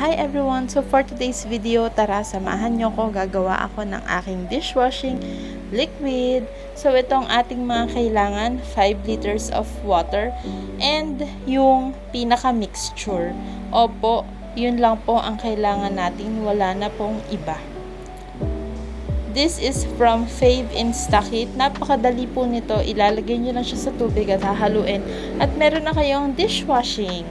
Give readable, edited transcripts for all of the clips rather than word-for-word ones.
Hi everyone! So for today's video, tara samahan nyo ko. Gagawa ako ng aking dishwashing liquid. So itong ating mga kailangan, 5 liters of water and yung pinaka-mixture. Opo, yun lang po ang kailangan natin. Wala na pong iba. This is from Fave Instakit. Napakadali po nito. Ilalagay nyo lang siya sa tubig at hahaluin. At meron na kayong dishwashing.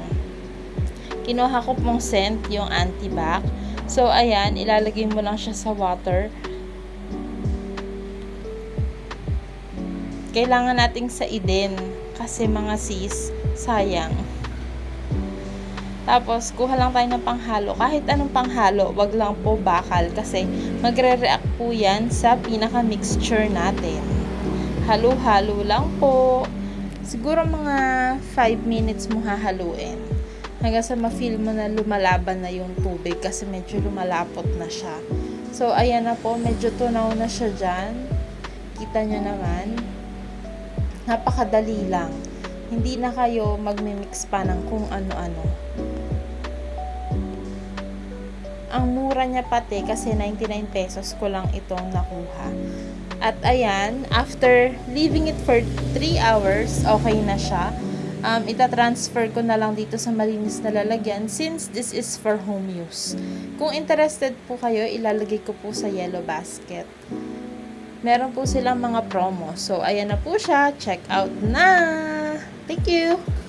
Kinuha ko pong scent, yung antibac. So, ayan, ilalagay mo lang siya sa water. Kailangan nating saidin kasi mga sis, sayang. Tapos, kuha lang tayo ng panghalo. Kahit anong panghalo, wag lang po bakal kasi magre-react po yan sa pinaka-mixture natin. Halo-halo lang po. Siguro mga 5 minutes mo hahaluin. Hanggang sa ma-feel mo na lumalaban na yung tubig kasi medyo lumalapot na siya. So, ayan na po. Medyo tunaw na siya dyan. Kita nyo naman. Napakadali lang. Hindi na kayo magmimix pa ng kung ano-ano. Ang mura niya pati kasi 99 pesos ko lang itong nakuha. At ayan, after leaving it for 3 hours, okay na siya. Ita-transfer ko na lang dito sa malinis na lalagyan since this is for home use. Kung interested po kayo, ilalagay ko po sa yellow basket. Meron po silang mga promo. So, ayan na po siya. Check out na! Thank you!